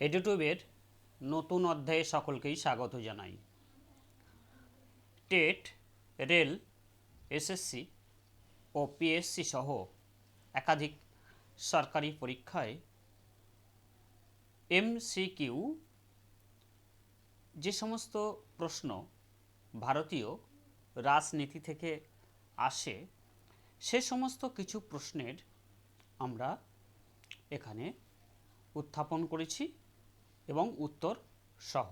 এডুটিউবের নতুন অধ্যায়ে সকলকেই স্বাগত জানাই। টেট, রেল, এসএসসি ও পিএসসি সহ একাধিক সরকারি পরীক্ষায় এমসিকিউ যে সমস্ত প্রশ্ন ভারতীয় রাজনীতি থেকে আসে সে সমস্ত কিছু প্রশ্নের আমরা এখানে উত্থাপন করেছি এবং উত্তর সহ।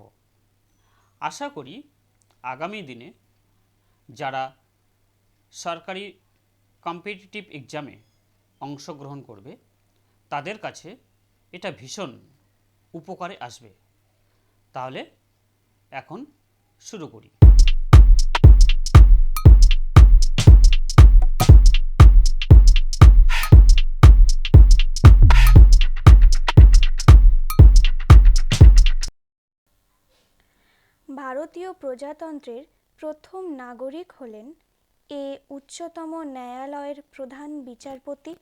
আশা করি আগামী দিনে যারা সরকারি কম্পিটিটিভ এক্সামে অংশগ্রহণ করবে তাদের কাছে এটা ভীষণ উপকারে আসবে। তাহলে এখন শুরু করি। ভারতীয় প্রজাতন্ত্রের প্রথম নাগরিক হলেন এ উচ্চতম ন্যায়ালয়ের প্রধান বিচারপতি,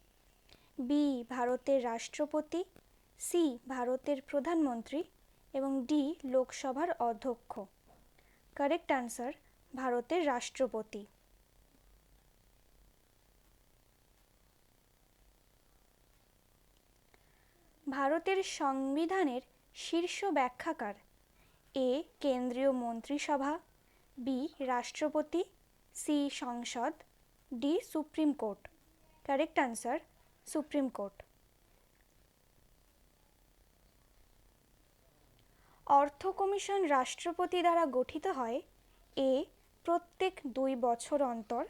বি ভারতের রাষ্ট্রপতি, সি ভারতের প্রধানমন্ত্রী এবং ডি লোকসভার অধ্যক্ষ। কারেক্ট আনসার ভারতের রাষ্ট্রপতি। ভারতের সংবিধানের শীর্ষ ব্যাখ্যাকার? এ কেন্দ্রীয় মন্ত্রিসভা, বি রাষ্ট্রপতি, সি সংসদ, D supreme court. Correct answer supreme court. অর্থ কমিশন রাষ্ট্রপতি দ্বারা গঠিত হয়? এ প্রত্যেক 2 বছর অন্তর,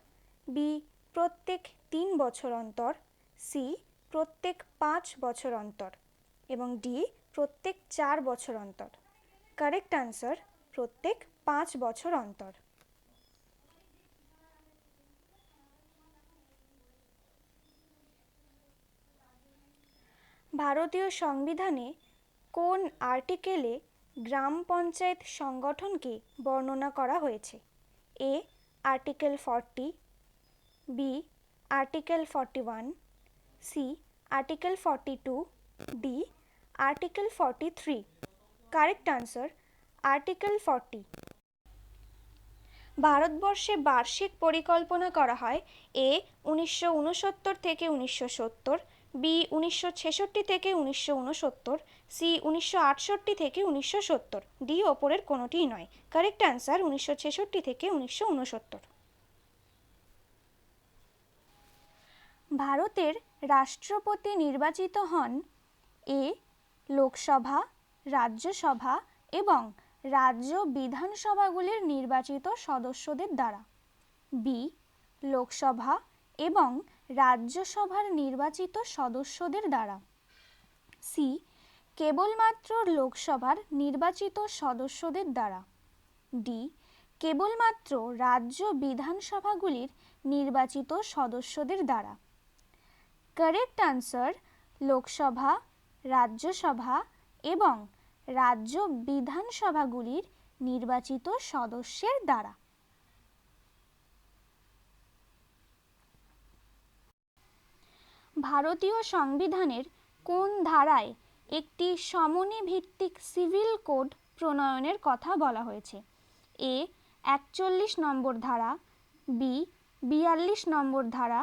বি প্রত্যেক 3 বছর অন্তর, সি প্রত্যেক 5 বছর অন্তর এবং ডি প্রত্যেক 4 বছর অন্তর। কারেক্ট আনসার প্রত্যেক 5 বছর অন্তর। ভারতীয় সংবিধানে কোন আর্টিকেলে গ্রাম পঞ্চায়েত সংগঠনকে বর্ণনা করা হয়েছে? A article 40, B article 41, C article 42, D article 43। Correct answer article 40। ভারতবর্ষে বার্ষিক পরিকল্পনা করা হয়? এ 1969 থেকে 1970, বি 1966 থেকে 1969, সি 1968 থেকে 1970, ডি ওপরের কোনোটিই নয়। কারেক্ট আনসার 1966 থেকে 1969। ভারতের রাষ্ট্রপতি নির্বাচিত হন? এ লোকসভা, রাজ্যসভা এবং রাজ্য বিধানসভাগুলির নির্বাচিত সদস্যদের দ্বারা, বি লোকসভা এবং রাজ্যসভার নির্বাচিত সদস্যদের দ্বারা, সি কেবলমাত্র লোকসভার নির্বাচিত সদস্যদের দ্বারা, ডি কেবলমাত্র রাজ্য বিধানসভাগুলির নির্বাচিত সদস্যদের দ্বারা। কারেক্ট আনসার লোকসভা, রাজ্যসভা এবং রাজ্য বিধানসভাগুলির নির্বাচিত সদস্যের দ্বারা। ভারতীয় সংবিধানের কোন ধারায় একটি সমনী ভিত্তিক সিভিল কোড প্রণয়নের কথা বলা হয়েছে? এ 41 নম্বর ধারা, বি 42 নম্বর ধারা,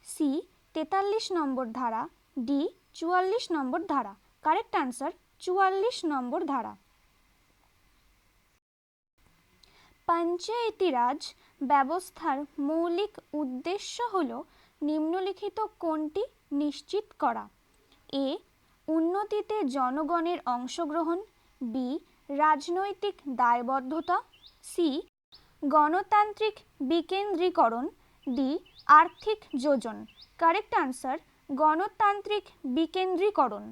সি 43 নম্বর ধারা, ডি 44 নম্বর ধারা। কারেক্ট আনসার 44 নম্বর ধারা। পঞ্চায়েতি রাজ ব্যবস্থার মৌলিক উদ্দেশ্য হল নিম্নলিখিত কোনটি নিশ্চিত করা? এ উন্নতিতে জনগণের অংশগ্রহণ, বি রাজনৈতিক দায়বদ্ধতা, সি গণতান্ত্রিক বিকেন্দ্রীকরণ, ডি আর্থিক যোজন। কারেক্ট আনসার গণতান্ত্রিক বিকেন্দ্রীকরণ।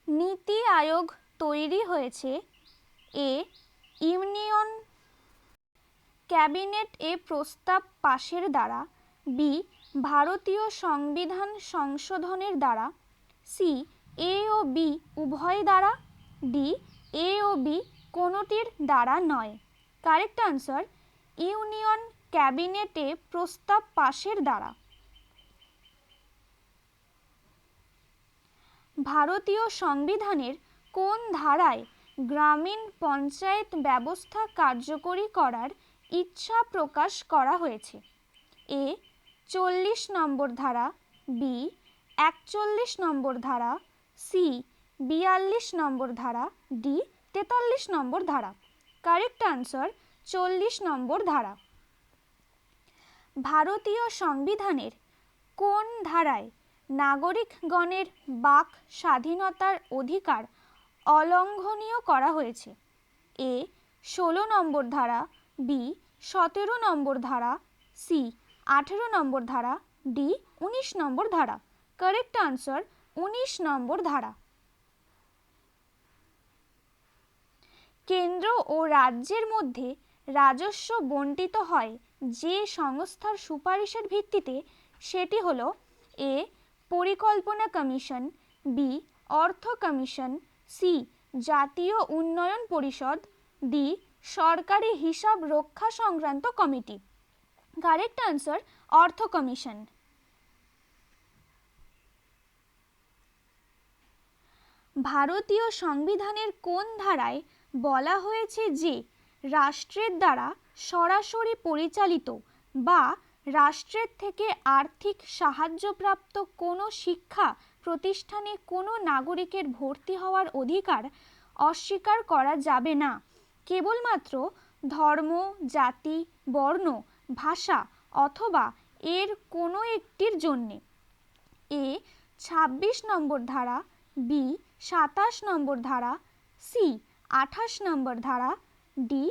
নীতি আয়োগ তৈরি হয়েছে? এ ইউনিয়ন ক্যাবিনেট এ প্রস্তাব পাশের দ্বারা, বি ভারতীয় সংবিধান সংশোধনের দ্বারা, সি এ ও বি উভয় দ্বারা, ডি এ ও বি কোনোটির দ্বারা নয়। কারেক্ট আনসার ইউনিয়ন ক্যাবিনেটে প্রস্তাব পাশের দ্বারা। ভারতীয় সংবিধানের কোন ধারায় গ্রামীণ পঞ্চায়েত ব্যবস্থা কার্যকরী করার ইচ্ছা প্রকাশ করা হয়েছে? এ 40 নম্বর ধারা, বি 41 নম্বর ধারা, সি 42 নম্বর ধারা, ডি 43 নম্বর ধারা। কারেক্ট আনসার 40 নম্বর ধারা। ভারতীয় সংবিধানের কোন ধারায় নাগরিকগণের বাক স্বাধীনতার অধিকার অলঙ্ঘনীয় করা হয়েছে? এ 16 নম্বর ধারা, বি 17 নম্বর ধারা, সি 18 নম্বর ধারা, ডি 19 নম্বর ধারা। কারেক্ট আনসার 19 নম্বর ধারা। কেন্দ্র ও রাজ্যের মধ্যে রাজস্ব বণ্টিত হয় যে সংস্থার সুপারিশের ভিত্তিতে সেটি হলো এ পরিকল্পনা কমিশন, বি অর্থ কমিশন, সি জাতীয় উন্নয়ন পরিষদ, ডি সরকারি হিসাব রক্ষা সংক্রান্ত কমিটি। কারেক্ট আনসার অর্থ কমিশন। ভারতীয় সংবিধানের কোন ধারায় বলা হয়েছে যে রাষ্ট্রের দ্বারা সরাসরি পরিচালিত বা রাষ্ট্রের থেকে আর্থিক সাহায্যপ্রাপ্ত কোনো শিক্ষা প্রতিষ্ঠানে কোনো নাগরিকের ভর্তি হওয়ার অধিকার অস্বীকার করা যাবে না কেবলমাত্র ধর্ম, জাতি, বর্ণ, ভাষা অথবা এর কোনো একটির জন্যে? এ 26 নম্বর ধারা, বি 27 নম্বর ধারা, সি 28 নম্বর ধারা, ডি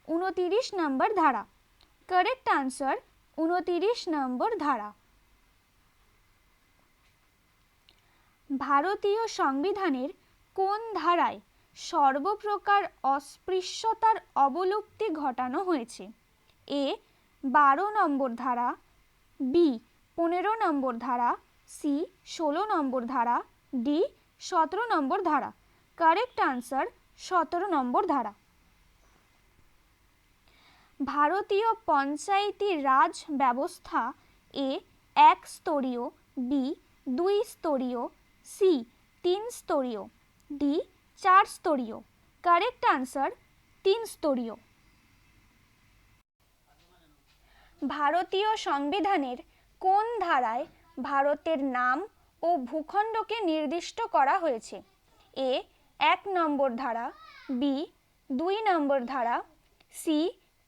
29 নম্বর ধারা। কারেক্ট আনসার 29 নম্বর ধারা। ভারতীয় সংবিধানের কোন ধারায় সর্বপ্রকার অস্পৃশ্যতার অবলুপ্তি ঘটানো হয়েছে? এ 12 নম্বর ধারা, বি 15 নম্বর ধারা, সি 16 নম্বর ধারা, ডি 17 নম্বর ধারা। কারেক্ট আনসার 17 নম্বর ধারা। ভারতীয় পঞ্চায়েতি রাজ ব্যবস্থা এ 1 স্তরীয়, বি 2 স্তরীয়, সি 3 স্তরীয়, ডি 4 স্তরীয়। কারেক্ট আনসার 3 স্তরীয়। ভারতীয় সংবিধানের কোন ধারায় ভারতের নাম ও ভূখণ্ডকে নির্দিষ্ট করা হয়েছে? এ 1 নম্বর ধারা, বি 2 নম্বর ধারা, সি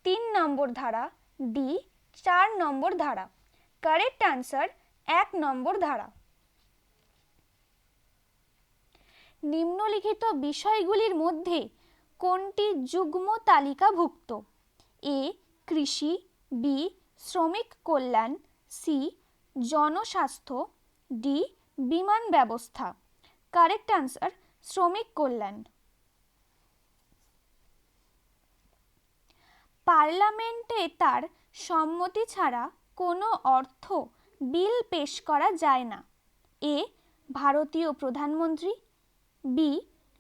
3 নম্বর ধারা, ডি 4 নম্বর ধারা। কারেক্ট আনসার 1 নম্বর ধারা। নিম্নলিখিত বিষয়গুলির মধ্যে কোনটি যুগ্ম তালিকাভুক্ত? এ কৃষি, বি শ্রমিক কল্যাণ, সি জনস্বাস্থ্য, ডি বিমান ব্যবস্থা। কারেক্ট আনসার শ্রমিক কল্যাণ। পার্লামেন্টে তার সম্মতি ছাড়া কোনো অর্থ বিল পেশ করা যায় না। এ ভারতীয় প্রধানমন্ত্রী, বি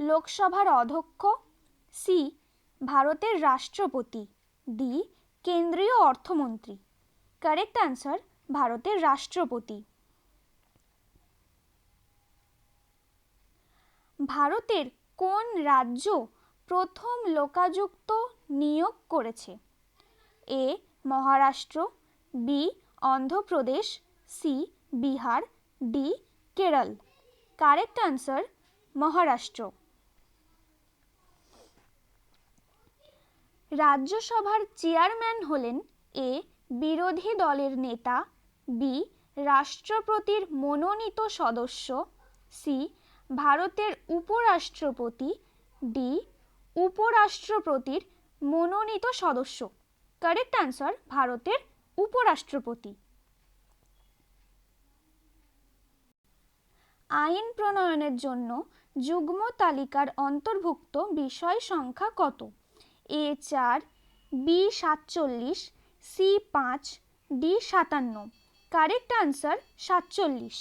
লোকসভার অধ্যক্ষ, সি ভারতের রাষ্ট্রপতি, ডি কেন্দ্রীয় অর্থমন্ত্রী। কারেক্ট আনসার ভারতের রাষ্ট্রপতি। ভারতের কোন রাজ্য প্রথম লোকাযুক্ত নিয়োগ করেছে? A Maharashtra, B Andhra Pradesh, C Bihar, D Kerala. Correct answer Maharashtra. রাজ্যসভার চেয়ারম্যান হলেন এ বিরোধী দলের নেতা, বি রাষ্ট্রপতির মনোনীত সদস্য, সি ভারতের উপরাষ্ট্রপতি, ডি উপরাষ্ট্রপতির মনোনীত সদস্য। কারেক্ট আনসার ভারতের উপরাষ্ট্রপতি। আইন প্রণয়নের জন্য যুগ্ম তালিকার অন্তর্ভুক্ত বিষয় সংখ্যা কত? A 4, B 47, C 5, D 57। Correct answer 47।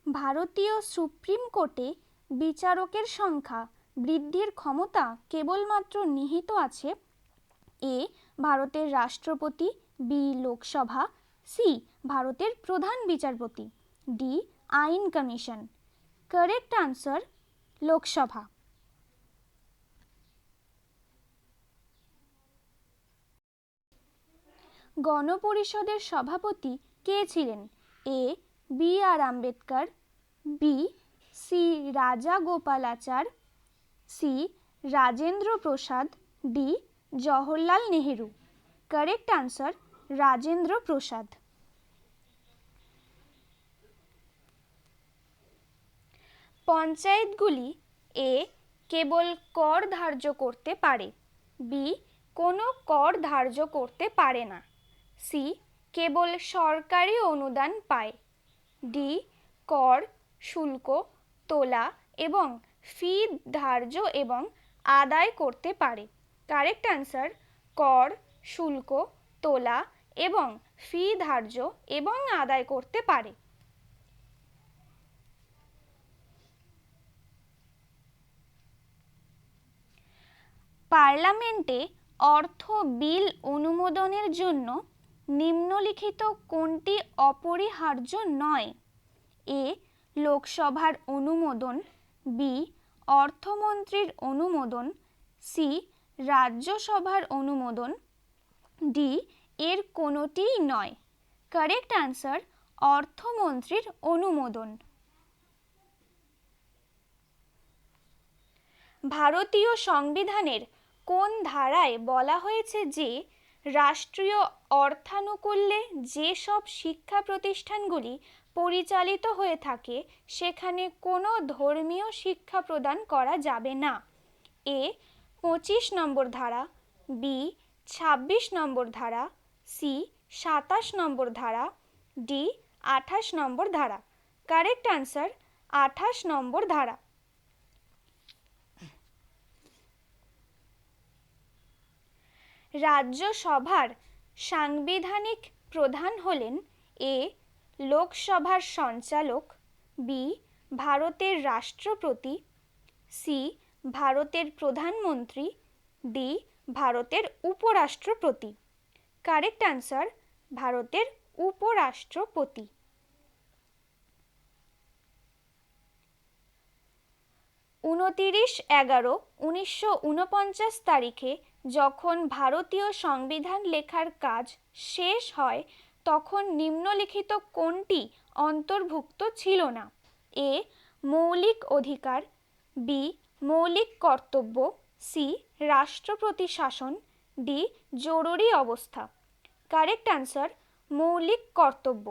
ভারতীয় সুপ্রিম কোর্টে বিচারকের সংখ্যা বৃদ্ধির ক্ষমতা কেবলমাত্র নিহিত আছে এ ভারতের রাষ্ট্রপতি, বি লোকসভা, সি ভারতের প্রধান বিচারপতি, ডি আইন কমিশন। Correct answer Lok Sabha. গণপরিষদের সভাপতি কে ছিলেন? A B R Ambedkar, B C Rajagopalachari, C Rajendra Prasad, D Jawaharlal Nehru. Correct answer Rajendra Prasad. পঞ্চায়েতগুলি এ কেবল কর ধার্য করতে পারে, বি কোনো কর ধার্য করতে পারে না, সি কেবল সরকারি অনুদান পায়, ডি কর, শুল্ক তোলা এবং ফি ধার্য এবং আদায় করতে পারে। কারেক্ট আনসার কর, শুল্ক তোলা এবং ফি ধার্য এবং আদায় করতে পারে। পার্লামেন্টে অর্থ বিল অনুমোদনের জন্য নিম্নলিখিত কোনটি অপরিহার্য নয়? এ লোকসভার অনুমোদন, বি অর্থমন্ত্রীর অনুমোদন, সি রাজ্যসভার অনুমোদন, ডি এর কোনোটিই নয়। কারেক্ট আনসার অর্থমন্ত্রীর অনুমোদন। ভারতীয় সংবিধানের কোন ধারায় বলা হয়েছে যে রাষ্ট্রীয় অর্থানুকূল্যে যেসব শিক্ষা প্রতিষ্ঠানগুলি পরিচালিত হয়ে থাকে সেখানে কোনো ধর্মীয় শিক্ষা প্রদান করা যাবে না? এ 25 নম্বর ধারা, বি 26 নম্বর ধারা, সি 27 নম্বর ধারা, ডি 28 নম্বর ধারা। কারেক্ট আনসার 28 নম্বর ধারা। রাজ্যসভার সাংবিধানিক প্রধান হলেন এ লোকসভার সঞ্চালক, বি ভারতের রাষ্ট্রপতি, সি ভারতের প্রধানমন্ত্রী, ডি ভারতের উপরাষ্ট্রপতি। কারেক্ট আনসার ভারতের উপরাষ্ট্রপতি। 29/11/1949 তারিখে যখন ভারতীয় সংবিধান লেখার কাজ শেষ হয় তখন নিম্নলিখিত কোনটি অন্তর্ভুক্ত ছিল না? এ মৌলিক অধিকার, বি মৌলিক কর্তব্য, সি রাষ্ট্রপতি শাসন, ডি জরুরি অবস্থা। কারেক্ট আনসার মৌলিক কর্তব্য।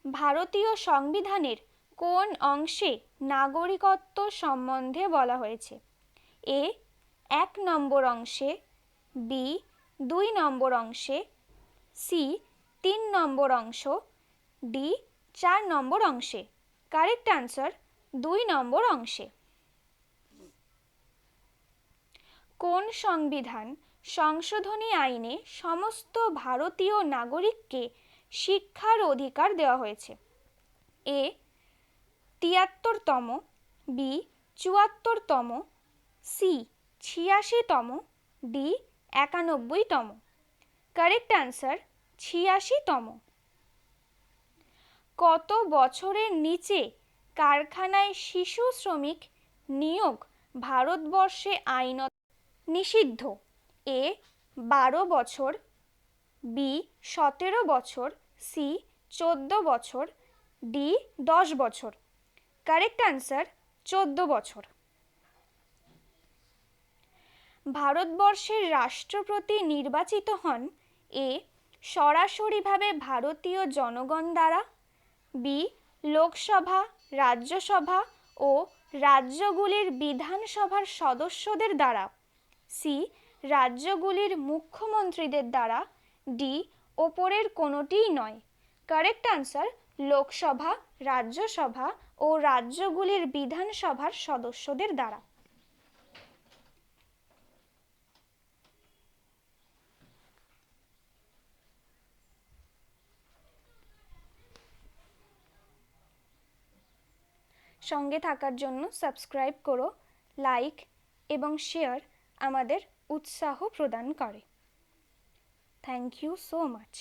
ভারতীয় সংবিধানের কোন অংশে নাগরিকত্ব সম্বন্ধে বলা হয়েছে? এ 1 নম্বর অংশে, বি 2 নম্বর অংশে, সি 3 নম্বর অংশ, ডি 4 নম্বর অংশে। কারেক্ট আনসার 2 নম্বর অংশে। কোন সংবিধান সংশোধনী আইনে সমস্ত ভারতীয় নাগরিককে শিক্ষার অধিকার দেওয়া হয়েছে? এ 73তম, বি 74তম, সি 86তম, ডি 91তম। কারেক্ট আনসার 86তম। কত বছরের নিচে কারখানায় শিশু শ্রমিক নিয়োগ ভারতবর্ষে আইনত নিষিদ্ধ? এ 12 বছর, বি 17 বছর, সি 14 বছর, ডি 10 বছর। কারেক্ট আনসার 14 বছর। ভারতবর্ষের রাষ্ট্রপতি নির্বাচিত হন এ সরাসরিভাবে ভারতীয় জনগণ দ্বারা, বি লোকসভা, রাজ্যসভা ও রাজ্যগুলির বিধানসভার সদস্যদের দ্বারা, সি রাজ্যগুলির মুখ্যমন্ত্রীদের দ্বারা, ডি ওপরের কোনোটিই নয়। কারেক্ট আনসার লোকসভা, রাজ্যসভা ও রাজ্যগুলির বিধানসভার সদস্যদের দ্বারা। সঙ্গে থাকার জন্য সাবস্ক্রাইব করো, লাইক এবং শেয়ার আমাদের উৎসাহ প্রদান করে। Thank you so much.